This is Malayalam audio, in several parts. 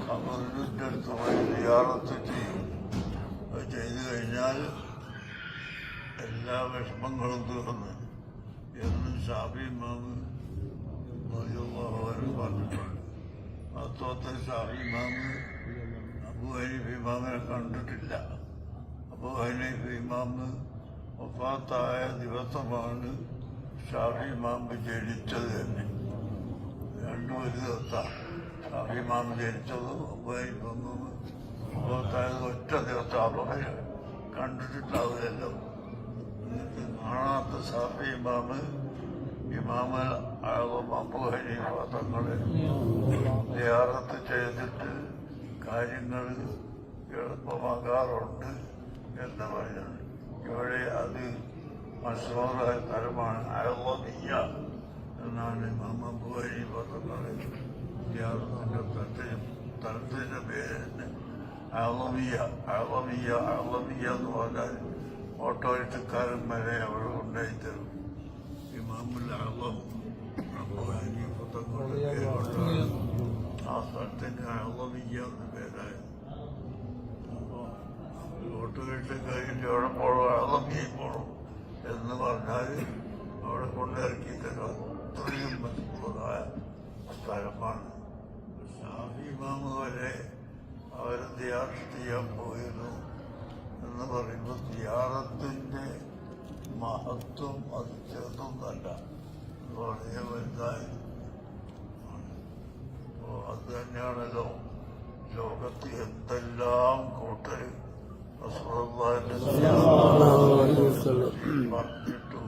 ഖബറിന്റെ അടുത്ത് പോയി സിയാറത്ത് ചെയ്യും. അത് ചെയ്തു കഴിഞ്ഞാൽ എല്ലാ വിഷമങ്ങളും തീർന്ന് എന്ന് ഷാഫി ഇമാമ് പറഞ്ഞിട്ടുണ്ട്. അത്തോത്തെ ഷാഫി ഇമാമ് അബൂ ഹനീഫ് ഇമാമിനെ കണ്ടിട്ടില്ല. അബൂ ഹനീഫ് ഇമാമ് വഫാത്തായ ദിവസമാണ് ഷാഫി ഇമാമ് ജനിച്ചത് തന്നെ. രണ്ടും ഒരു ദിവസമാണ്. ഷാഫി ഇമാമ് ജനിച്ചതും അബൂ ഹനീഫ് വഫാത്തായത് ഒറ്റ ദിവസം. അബൂഹ കണ്ടിട്ടുണ്ടാവില്ലല്ലോ. കാണാത്ത ഷാഫി ഇമാമ് ഇമാമൽ ആകും അബൂ ഹനീഫ തങ്ങളെ സിയാറത്ത് ചെയ്തിട്ട് കാര്യങ്ങൾ എളുപ്പമാകാറുണ്ട് എന്ന് പറയുന്നത്. ഇവിടെ അത് മഷൂറായ തരമാണ്. അളവിയ എന്നാണ് ഇമാം അബൂ ഹനീഫ തങ്ങളെ സിയാറത്തിന്റെ തലത്തിന്റെ പേര് തന്നെ അളവിയ. അളവിയ അളവിയ എന്ന് പറഞ്ഞാൽ ഓട്ടോറിക്ഷക്കാരൻ വരെ അവിടെ ഉണ്ടായിത്തരും. ഇമാമുൽ അളം അബൂ ഹനീഫ തങ്ങളുടെ പേരുകൊണ്ടാണ് ആ സ്ഥലത്തിന് അളവിയ എന്ന പേരായത്. അപ്പോൾ ഓട്ടോറിക്ഷക്കാരിൽ എവിടെ പോകണം, അളവിയ പോകണം എന്ന് പറഞ്ഞാൽ അവിടെ കൊണ്ടിറക്കി തരും. അത്രയും മഹത്വമായ സ്ഥലമാണ്. ഷാഫി ഇമാമ് വരെ അവരെ സിയാറത്ത് ചെയ്യാൻ പോയിരുന്നു എന്ന് പറയുമ്പോൾ സിയാറത്തിന്റെ മഹത്വം അത് ചെറുതൊന്നല്ല, വളരെ വലുതായി. അപ്പോൾ അത് തന്നെയാണല്ലോ ലോകത്ത് എന്തെല്ലാം കൂട്ടർ പറഞ്ഞിട്ടും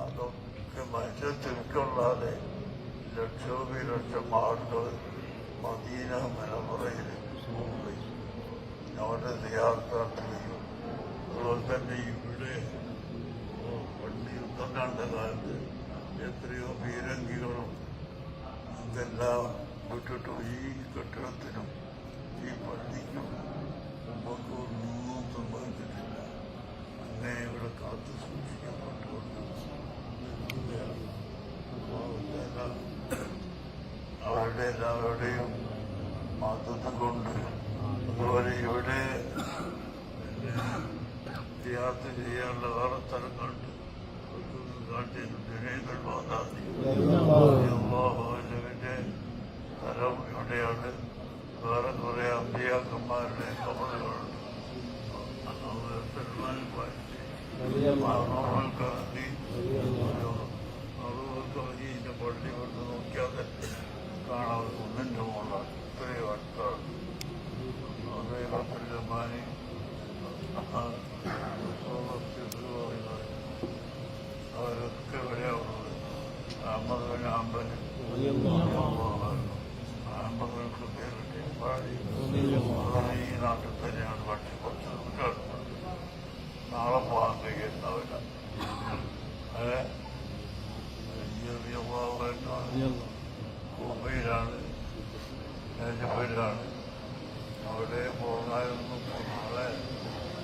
അതൊക്കെ മനുഷ്യ തിരിക്കൊള്ളാതെ ലക്ഷോപലക്ഷം ആളുകൾ മദീന മലമുറയിൽ പോയി അവരുടെ സിയാറത്ത് നടത്തുകയും അതുപോലെ തന്നെ ഇവിടെ പണ്ട് യുദ്ധം കണ്ട കാലത്ത് എത്രയോ പീരങ്കികളും ഇതെല്ലാം വിട്ടിട്ടു. ഈ കെട്ടിടത്തിനും ഈ പള്ളിക്കും മുമ്പൊക്കെ ഒന്നും സംഭവിച്ചിട്ടില്ല. അങ്ങനെ ഇവിടെ കാത്തു സൂക്ഷിക്കപ്പെട്ടുകൊണ്ട് അവരുടെ എല്ലാവരുടെയും മതം കൊണ്ട്. അതുപോലെ ഇവിടെ സിയാറത്ത് ചെയ്യാനുള്ള വേറെ സ്ഥലങ്ങളുണ്ട്. ജുനൈദുൽ ബഗ്ദാദി അള്ളാഹുവിന്റെ സ്ഥലം ഇവിടെയാണ്. വേറെ കുറെ അമ്പിയാക്കന്മാരുടെ കബറുകളുണ്ട്. സൽമാൻ ഫാരിസി, മഹ്മൂദ് ഖാദി, ഇതിന്റെ പള്ളി കൊണ്ട് നോക്കിയാൽ തന്നെ കാണാൻ ഒന്നിന്റെ മുകളിലാണ്. ഇത്രയും അടുത്താണ്. റഹ്മാനി അവരൊക്കെ ഇവിടെയാണുള്ളത്. അഹമ്മദ് ബിൻ ഹംബൽ അഹമ്മദ് പേരിട്ട് പാടി ഈ നാട്ടിൽ തന്നെയാണ്. പക്ഷെ കുറച്ച് ദൂരമുണ്ട്. നാളെ പോകാൻ കഴിയുന്നവല്ല. അതെ മുംബൈയിലാണ്, ജബയിലാണ്. അവിടെ പോകാനൊന്നും നാളെ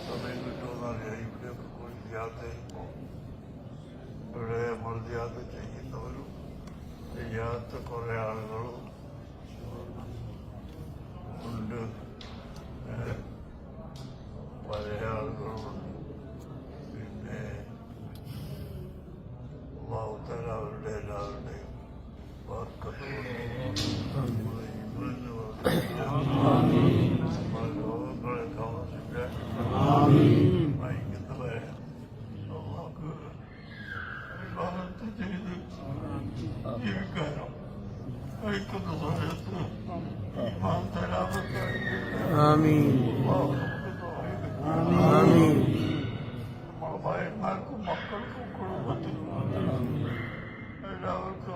സമയം കിട്ടുമെന്നറിയാം. ഇവിടെയൊക്കെ പോയി യാത്ര ചെയ്യുമ്പോൾ ഇവിടെ നമ്മൾ യാത്ര ചെയ്യുന്നവരും ചെയ്യാത്ത കുറെ ആളുകളും ഉണ്ട്. പഴയ ആളുകളുമുണ്ട്. പിന്നെ അല്ലാഹുതആല അവരുടെ എല്ലാവരുടെയും ലോകങ്ങളെ താമസിക്കാൻ നയിക്കുന്നവരെ നമുക്ക് വിവാഹത്ത് ചെയ്ത് ജീവിക്കാനോ കഴിക്കുന്ന സമയത്ത് നമ്മളെ ഭാര്യമാർക്കും മക്കൾക്കും കുടുംബത്തിനും എല്ലാവർക്കും